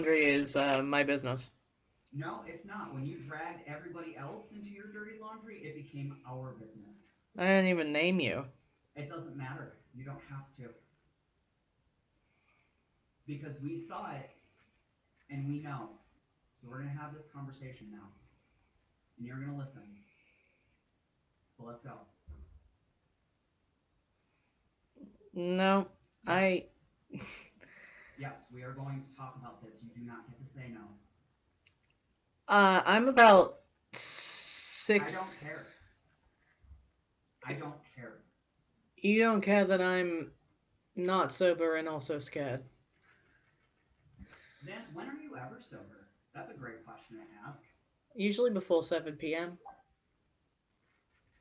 laundry is my business. No, it's not. When you dragged everybody else into your dirty laundry, it became our business. I didn't even name you. It doesn't matter. You don't have to. Because we saw it and we know. So we're going to have this conversation now. And you're going to listen. So let's go. No, Yes. I. Yes, we are going to talk about this. You do not get to say no. I'm about I 6. don't care. I don't care. You don't care that I'm not sober and also scared. Zan, when are you ever sober? That's a great question to ask. Usually before 7 p.m.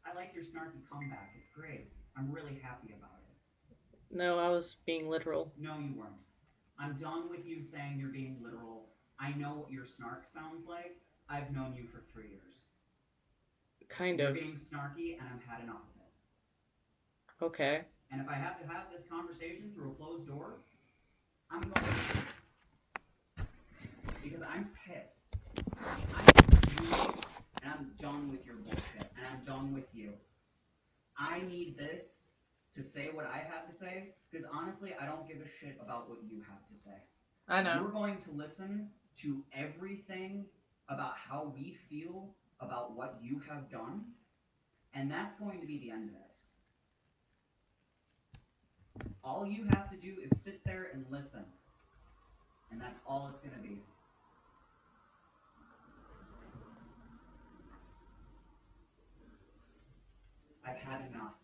I like your snarky comeback. It's great. I'm really happy about it. No, I was being literal. No, you weren't. I'm done with you saying you're being literal. I know what your snark sounds like. I've known you for 3 years. Kind You're of. being snarky, and I've had enough of it. Okay. And if I have to have this conversation through a closed door, I'm going to. Because I'm pissed. I'm furious, and I'm done with your bullshit, and I'm done with you. I need this to say what I have to say, because honestly, I don't give a shit about what you have to say. I know. You're going to listen to everything about how we feel about what you have done, and that's going to be the end of it. All you have to do is sit there and listen, and that's all it's going to be. I've had enough.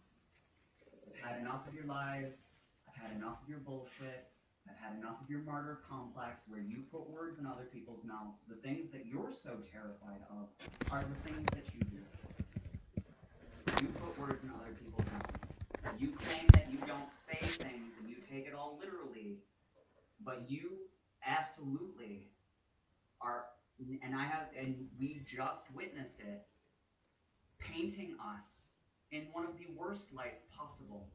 I've had enough of your lives. I've had enough of your bullshit. I've had enough of your martyr complex where you put words in other people's mouths. The things that you're so terrified of are the things that you do. You put words in other people's mouths. You claim that you don't say things and you take it all literally, but you absolutely are, and we just witnessed it, painting us in one of the worst lights possible.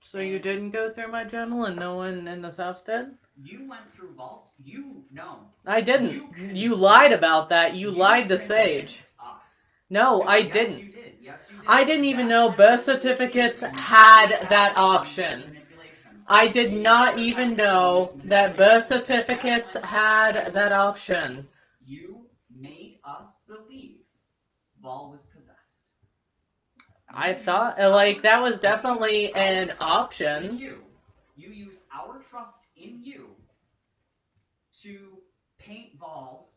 So you didn't go through my journal and no one in this house did? You went through vaults. No. I didn't. You lied about that. You lied to Sage. Us. No, I Yes, didn't. you did. Yes, you did. I didn't even know birth certificates had that option. I did not even know that birth certificates had that option. You made us believe Vol was possessed. I thought, like, that was definitely an option. You used our trust in you to paint Vol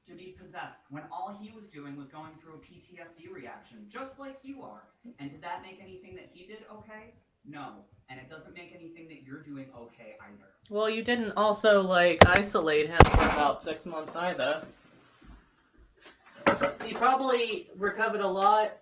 to be possessed when all he was doing was going through a PTSD reaction, just like you are. And did that make anything that he did okay? No. And it doesn't make anything that you're doing okay either. Well, you didn't also, like, isolate him for about 6 months either. He probably recovered a lot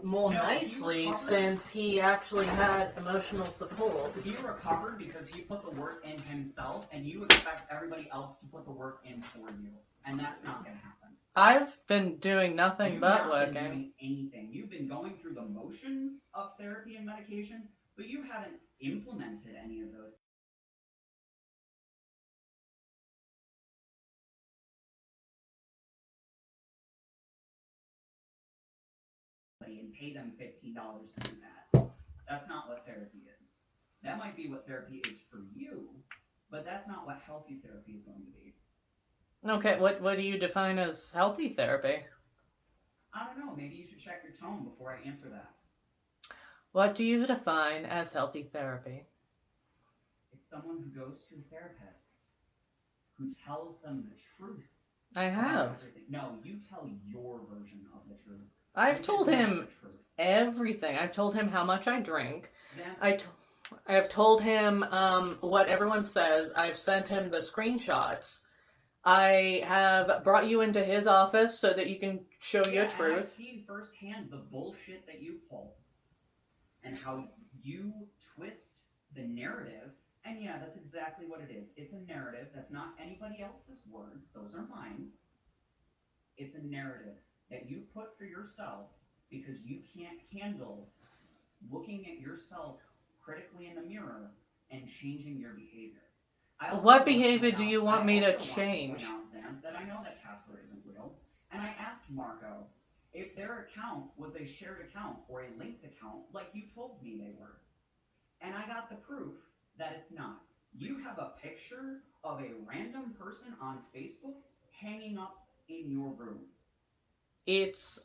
more nicely since he actually had emotional support. He recovered because he put the work in himself, and you expect everybody else to put the work in for you. And that's not going to happen. I've been doing nothing but working. You've not been doing anything. You've been going through the motions of therapy and medication, but you haven't implemented any of those. And pay them $15 to do that. That's not what therapy is. That might be what therapy is for you, but that's not what healthy therapy is going to be. Okay, what do you define as healthy therapy? I don't know. Maybe you should check your tone before I answer that. What do you define as healthy therapy? It's someone who goes to a therapist who tells them the truth. I have. No, you tell your version of the truth. I've told him everything. I've told him how much I drink. I've told him what everyone says. I've sent him the screenshots. I have brought you into his office so that you can show your truth. I've seen firsthand the bullshit that you pull and how you twist the narrative. And yeah, that's exactly what it is. It's a narrative. That's not anybody else's words. Those are mine. It's a narrative that you put for yourself because you can't handle looking at yourself critically in the mirror and changing your behavior. I also What want to behavior point do out- you want I me to also want change? point out, Zan, that I know that Casper isn't real, and I asked Marco if their account was a shared account or a linked account like you told me they were. And I got the proof that it's not. You have a picture of a random person on Facebook hanging up in your room. It's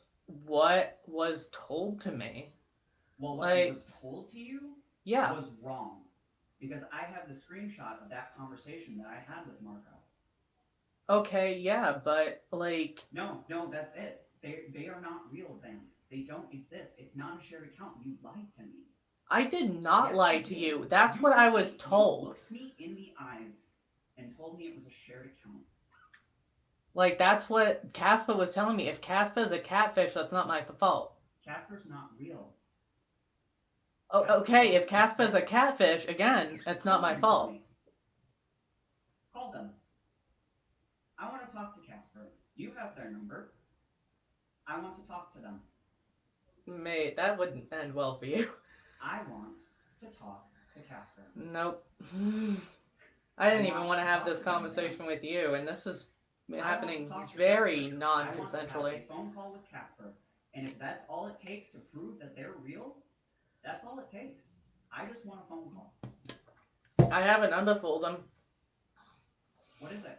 what was told to me. Well, what Like, was told to you yeah. was wrong. Because I have the screenshot of that conversation that I had with Marco. Okay, yeah, but like. No, that's it. They are not real, Zan. They don't exist. It's not a shared account. You lied to me. I did not Yes, lie you to did. you. That's You what I lied. was You told. looked me in the eyes and told me it was a shared account. Like, that's what Casper was telling me. If Casper's a catfish, that's not my fault. Casper's not real. Oh, Casper okay, if doesn't Casper's a exist. catfish, again, it's not Call my them for fault. me. Call them. I want to talk to Casper. You have their number. I want to talk to them. Mate, that wouldn't end well for you. I want to talk to Casper. Nope. I didn't even want to have this conversation with you, and this is happening very non-consensually. I want to have a phone call with Casper, and if that's all it takes to prove that they're real, that's all it takes. I just want a phone call. I have a number for them. What is it?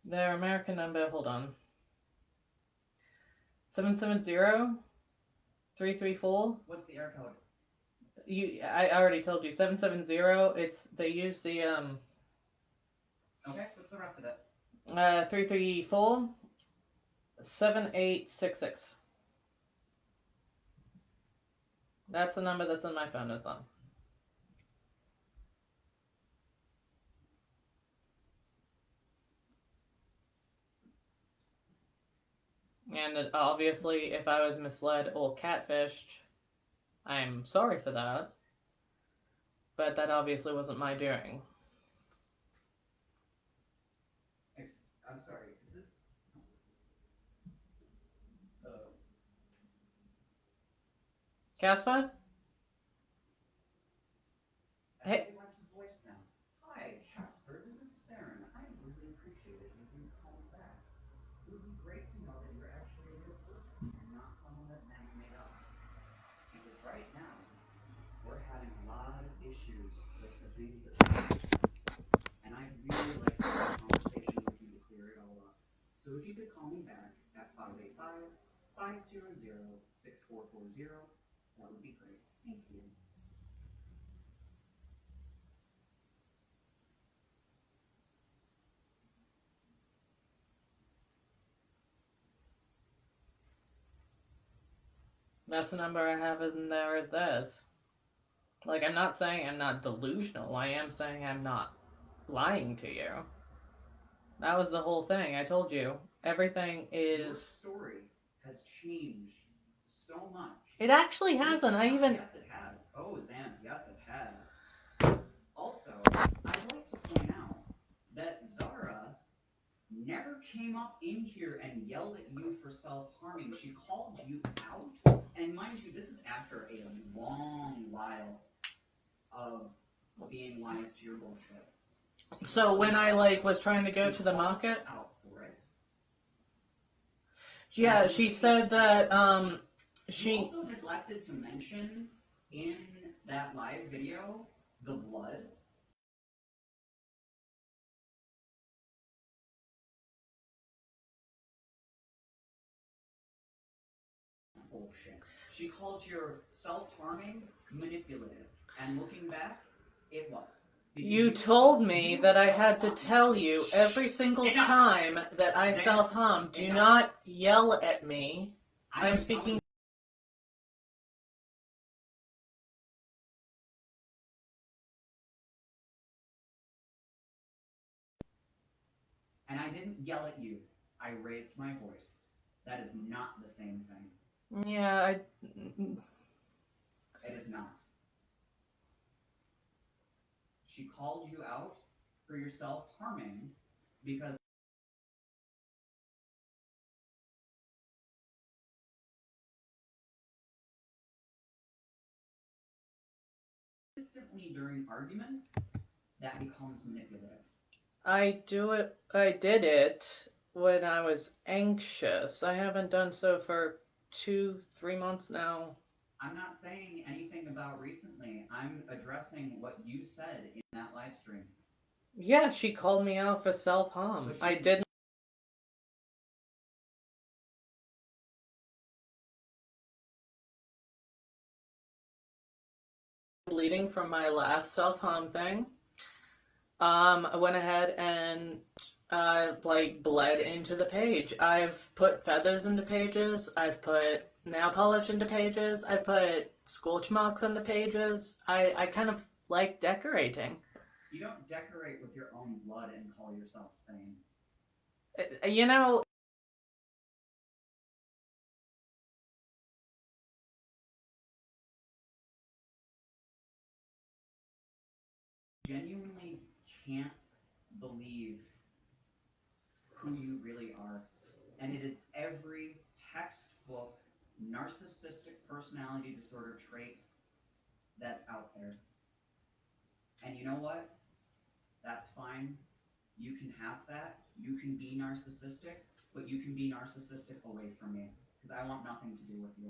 Their American number, hold on. 770-334. What's the air code? I already told you. 770. They use the Okay, what's the rest of it? 334-7866. That's the number that's in my phone as well. And obviously, if I was misled or catfished, I'm sorry for that. But that obviously wasn't my doing. I'm sorry, is it? Casper? Hey. Went to voicemail. Hi, Casper. This is Saren. I really appreciate it if you call me back. It would be great to know that you're actually a real person and not someone that Zan made up. Because right now, we're having a lot of issues with the things that Zan said. And I'd really like to have a conversation with you to clear it all up. So if you could call me back at 585-500-6440, that would be great. Thank you. That's the number I have in there as theirs. Like, I'm not saying I'm not delusional. I am saying I'm not lying to you. That was the whole thing. I told you. Everything is... Your story has changed so much. It actually hasn't. Yes, it has. Oh, Zan, yes, it has. Also, I'd like to point out that Zara never came up in here and yelled at you for self-harming. She called you out. And mind you, this is after a long while of being wise to your bullshit. So when I, was trying to go to the market... Out for it. Yeah, she said that, She also neglected to mention in that live video the blood. Bullshit. She called your self-harming manipulative, and looking back, it was. You told me that I had to tell you every single time that I self-harm, do not yell at me. I'm speaking... And I didn't yell at you. I raised my voice. That is not the same thing. Yeah, It is not. She called you out for your self-harming because consistently during during arguments, that becomes manipulative. I did it when I was anxious. I haven't done so for 2, 3 months now. I'm not saying anything about recently. I'm addressing what you said in that live stream. Yeah, she called me out for self-harm. I didn't. Bleeding from my last self-harm thing. I went ahead and bled into the page. I've put feathers into pages. I've put nail polish into pages. I put scorch marks on the pages. I kind of like decorating. You don't decorate with your own blood and call yourself sane. You know, Genuinely can't believe who you really are. And it is every textbook narcissistic personality disorder trait that's out there. And you know what? That's fine. You can have that. You can be narcissistic, but you can be narcissistic away from me because I want nothing to do with you.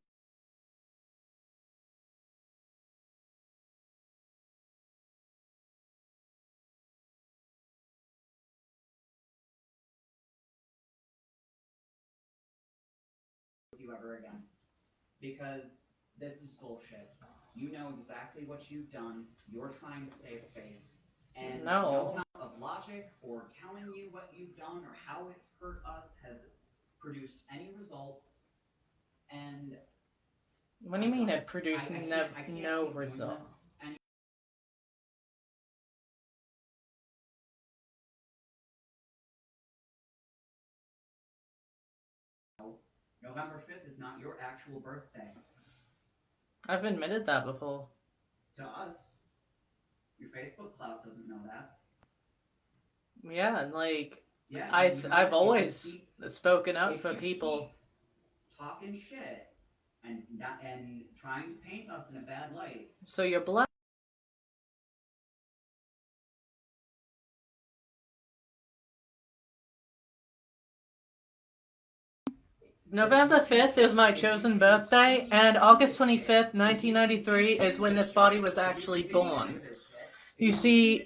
With you ever again. Because this is bullshit. You know exactly what you've done. You're trying to save face. And no amount of logic or telling you what you've done or how it's hurt us has produced any results. And what do you mean it produced no results? November 5th is not your actual birthday. I've admitted that before. To us. Your Facebook clout doesn't know that. Yeah, like, yeah, I've always spoken up for people. Talking shit and trying to paint us in a bad light. So you're black. November 5th is my chosen birthday, and August 25th, 1993 is when this body was actually born. You see,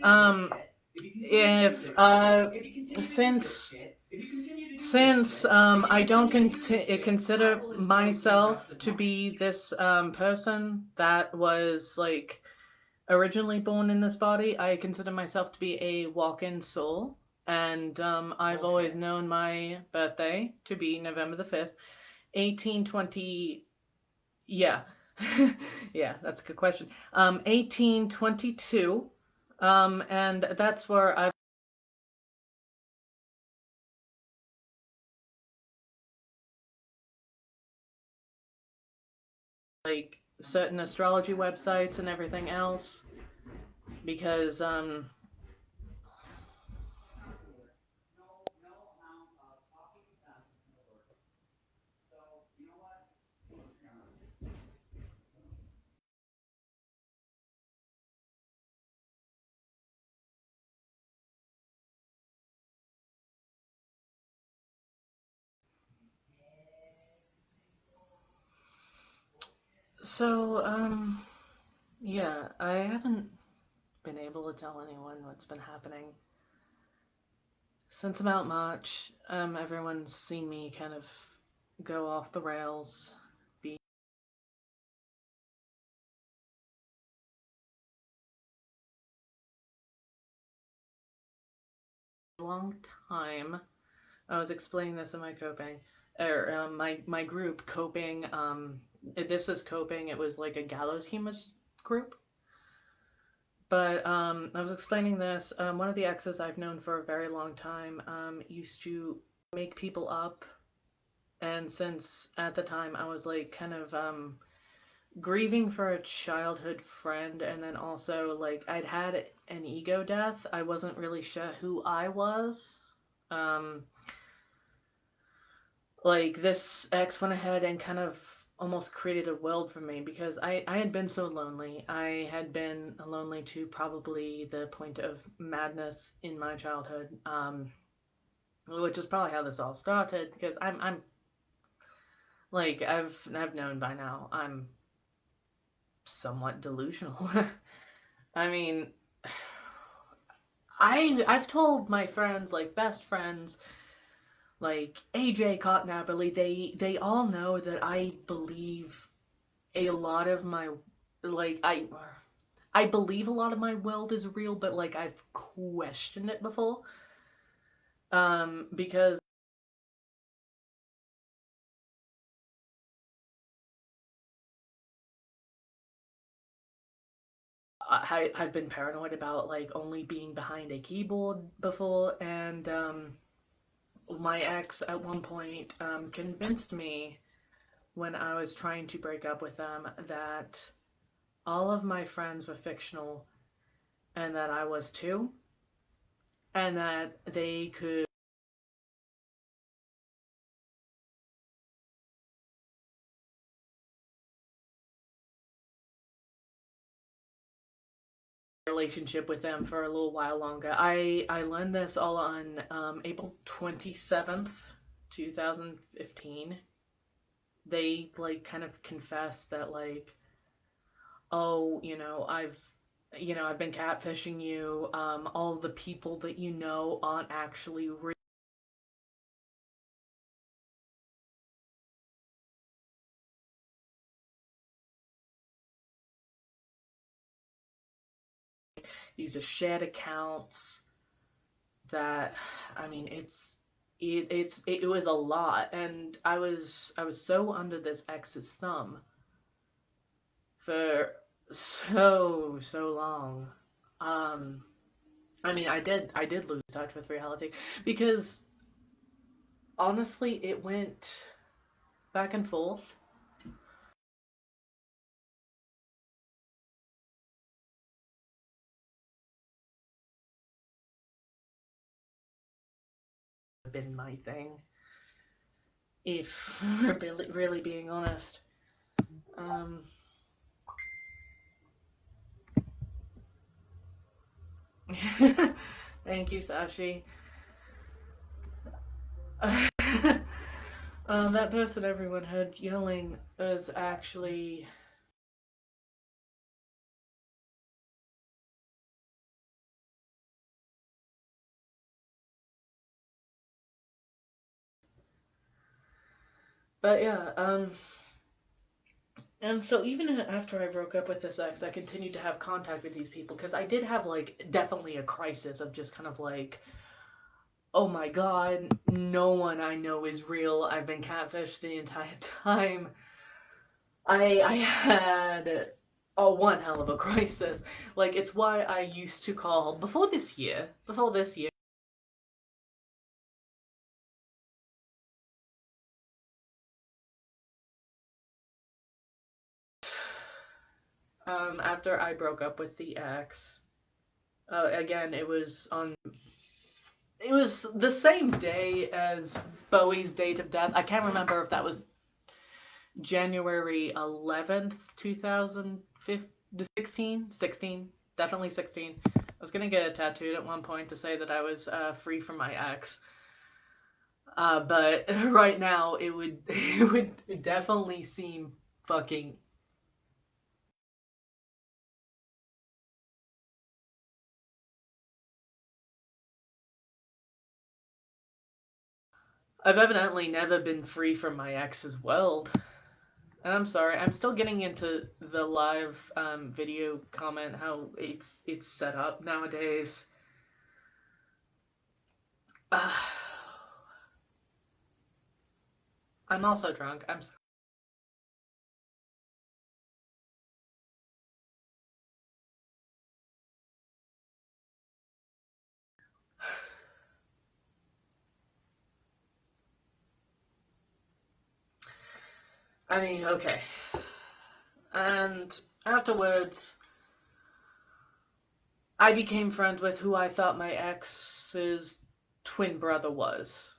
since I don't consider myself to be this person that was like originally born in this body, I consider myself to be a walk-in soul. And I've always known my birthday to be November the 5th, 1820. Yeah. Yeah, that's a good question. 1822. And that's where I've like certain astrology websites and everything else because yeah, I haven't been able to tell anyone what's been happening since about March. Everyone's seen me kind of go off the rails, be a long time. I was explaining this in my coping, or my group coping. This is coping. It was like a gallows humor group. But I was explaining this. One of the exes I've known for a very long time used to make people up. And since at the time I was like kind of grieving for a childhood friend, and then also like I'd had an ego death, I wasn't really sure who I was. Like this ex went ahead and kind of almost created a world for me because I had been so lonely. I had been lonely to probably the point of madness in my childhood, which is probably how this all started because I'm like I've known by now I'm somewhat delusional. I mean, I've told my friends, like best friends, like AJ Cotton Apperly, they all know that I believe a lot of my like I believe a lot of my world is real, but like I've questioned it before. Because I've been paranoid about like only being behind a keyboard before, and my ex at one point convinced me when I was trying to break up with them that all of my friends were fictional and that I was too, and that they could relationship with them for a little while longer. I learned this all on April 27th, 2015. They like kind of confessed that like, oh, I've been catfishing you. All the people that you know aren't actually real. These are shared accounts that, I mean, it was a lot, and I was so under this ex's thumb for so long. Um, I mean, I did lose touch with reality because honestly, it went back and forth. Been my thing, if we're really being honest. Um, Thank you, Sashi. That person everyone heard yelling is actually but yeah, and so even after I broke up with this ex, I continued to have contact with these people because I did have like definitely a crisis of just kind of like, oh my god, no one I know is real. I've been catfished the entire time. I had one hell of a crisis. Like it's why I used to call before this year, after I broke up with the ex. Again, it was the same day as Bowie's date of death. I can't remember if that was January 11th, 2016. 16. Definitely 16. I was gonna get it tattooed at one point to say that I was free from my ex. But right now it would it would definitely seem fucking. I've evidently never been free from my ex's world. And I'm sorry, I'm still getting into the live video comment how it's set up nowadays. Uh, I'm also drunk. I'm sorry. I mean, okay. And afterwards, I became friends with who I thought my ex's twin brother was.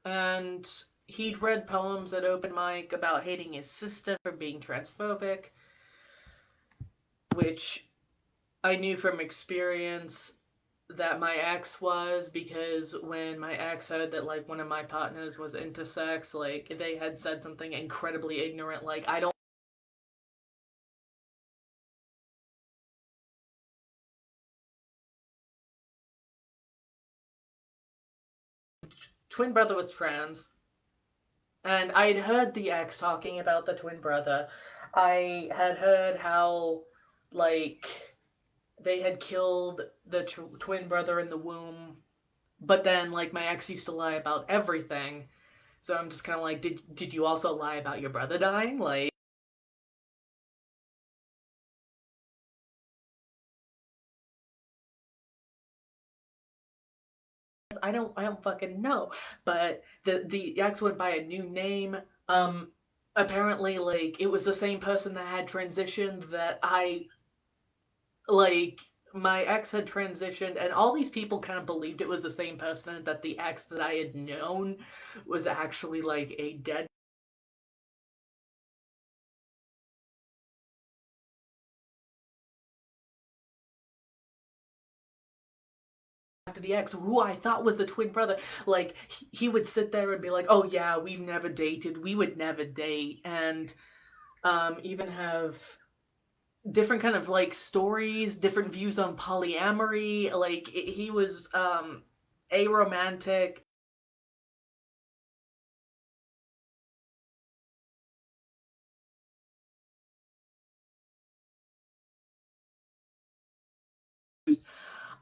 And he'd read poems at open mic about hating his sister for being transphobic, which I knew from experience that my ex was, because when my ex heard that like one of my partners was intersex, like they had said something incredibly ignorant, like I don't twin brother was trans, and I'd heard the ex talking about the twin brother. I had heard how like they had killed the twin brother in the womb, but then like my ex used to lie about everything. So I'm just kind of like, did you also lie about your brother dying? Like, I don't fucking know. But the ex went by a new name. Um, apparently, like it was the same person that had transitioned that I like. My ex had transitioned, and all these people kind of believed it was the same person, and that the ex that I had known was actually like a dead to the ex who I thought was the twin brother. Like he would sit there and be like, "Oh yeah, we've never dated. We would never date," and even have different kind of like stories, different views on polyamory. Like he was aromantic.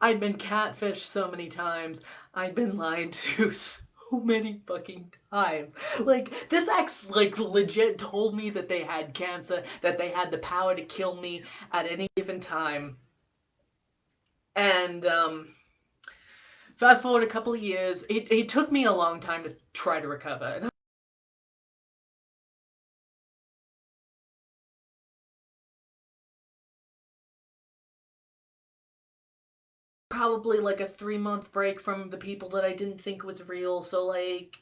I'd been catfished so many times. I'd been lied to so many fucking times. Like this ex like legit told me that they had cancer, that they had the power to kill me at any given time. And fast forward a couple of years, it took me a long time to try to recover. And probably like a 3 month break from the people that I didn't think was real. So like,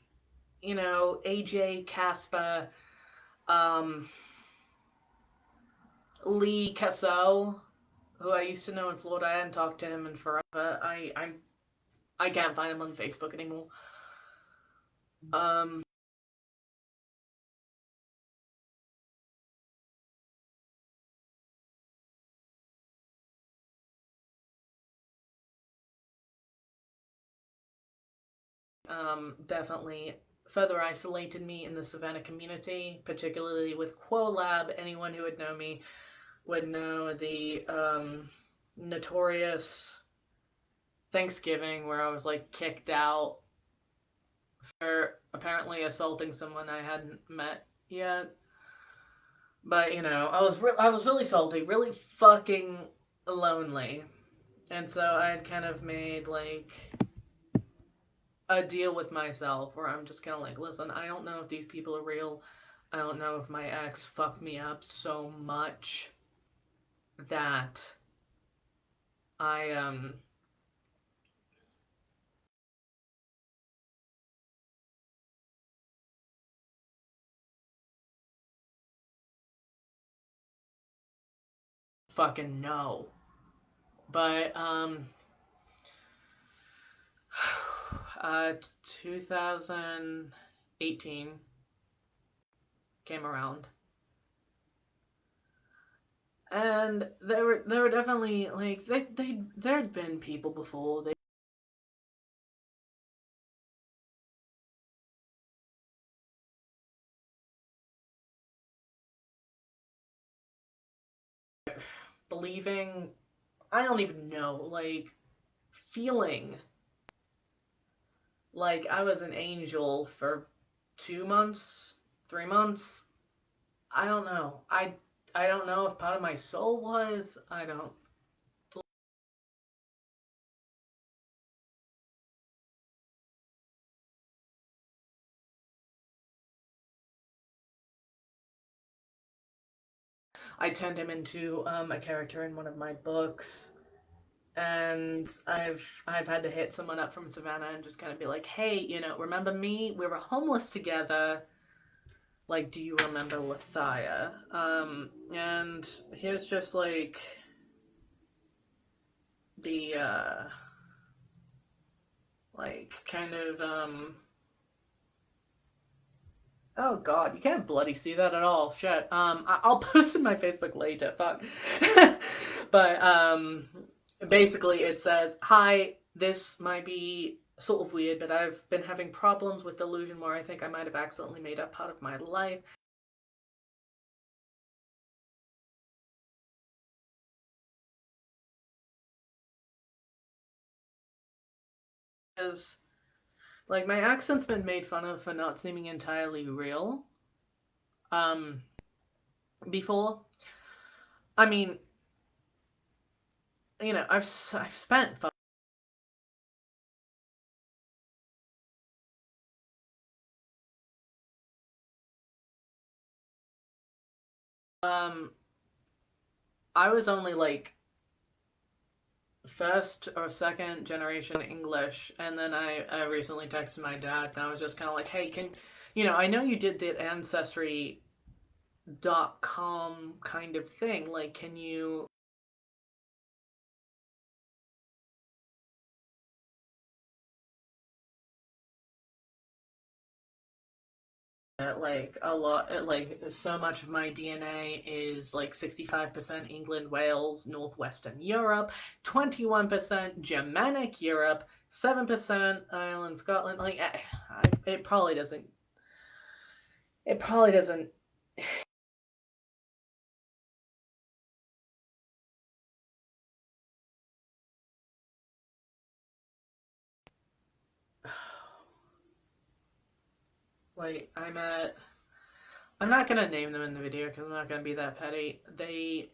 AJ, Casper, um, Lee Casso, who I used to know in Florida. I hadn't talked to him in forever. I can't find him on Facebook anymore. Um, definitely further isolated me in the Savannah community, particularly with Quo Lab. Anyone who would know me would know the notorious Thanksgiving where I was like kicked out for apparently assaulting someone I hadn't met yet. But I was really salty, really fucking lonely, and so I had kind of made like a deal with myself where I'm just kind of like, listen, I don't know if these people are real. I don't know if my ex fucked me up so much that I fucking know. But 2018 came around, and there were definitely like there had been people before. They believing, I don't even know, like feeling like I was an angel for 2 months, 3 months. I don't know. I don't know if part of my soul was. I don't. I turned him into a character in one of my books, and I've had to hit someone up from Savannah and just kind of be like, hey, you know, remember me? We were homeless together. Like, do you remember Lithia? And here's just like the like kind of oh god, you can't bloody see that at all. Shit. I'll post in my Facebook later. Fuck. But basically it says, "Hi, this might be sort of weird, but I've been having problems with delusion where I think I might have accidentally made up part of my life. Because like my accent's been made fun of for not seeming entirely real. Um, before. I mean, you know, I've spent um I was only like first or second generation English, and then I recently texted my dad, and I was just kind of like, hey, can you know, I know you did the ancestry.com kind of thing. Like, can you like a lot like so much of my DNA is like 65% England, Wales, northwestern Europe, 21% Germanic Europe, 7% Ireland, Scotland. Like it probably doesn't it probably doesn't like I'm not gonna name them in the video because I'm not gonna be that petty. The